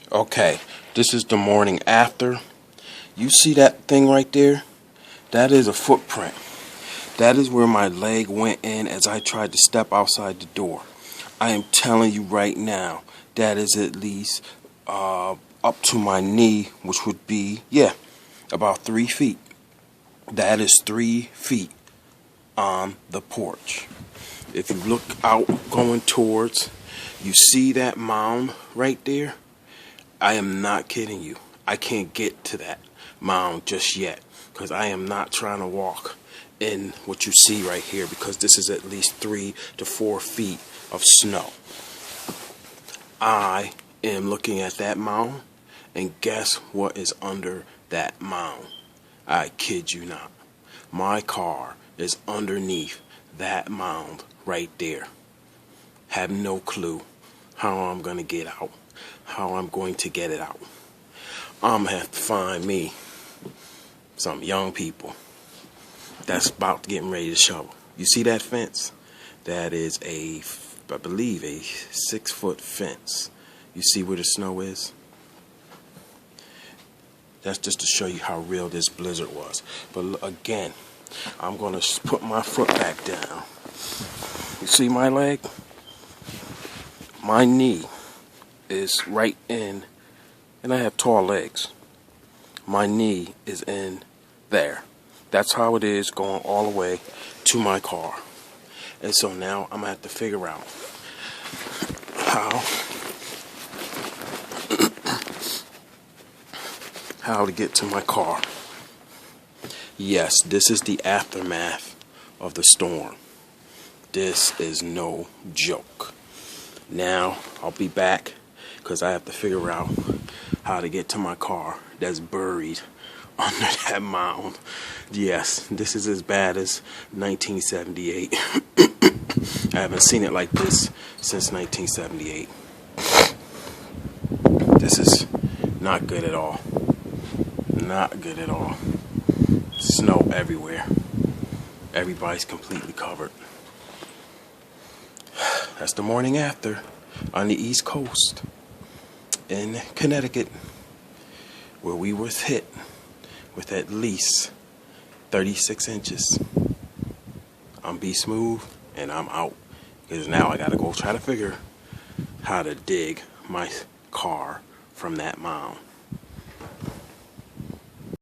Okay, this is the morning after. You see that thing right there? That is a footprint. That is where my leg went in as I tried to step outside the door. I am telling you right now, that is at least up to my knee, which would be, about 3 feet. That is 3 feet on the porch. If you look out going towards, you see that mound right there? I am not kidding you. I can't get to that mound just yet because I am not trying to walk in what you see right here because this is at least 3 to 4 feet of snow. I am looking at that mound, and guess what is under that mound? I kid you not. My car is underneath that mound right there. Have no clue how I'm going to get out, how I'm going to get it out. I'm going to have to find me some young people that's about getting ready to shovel. You see that fence? That is I believe a 6-foot fence. You see where the snow is? That's just to show you how real this blizzard was. But again, I'm going to put my foot back down. You see my leg? My knee is right in, and I have tall legs. My knee is in there. That's how it is going all the way to my car. And so now I'm going to have to figure out how to get to my car. Yes, this is the aftermath of the storm. This is no joke. Now I'll be back because I have to figure out how to get to my car that's buried under that mound. Yes, this is as bad as 1978. I haven't seen it like this since 1978. This is not good at all. Not good at all. Snow everywhere. Everybody's completely covered. That's the morning after on the East Coast in Connecticut, where we were hit with at least 36 inches. I'm B Smooth, and I'm out. Because now I gotta go try to figure how to dig my car from that mound.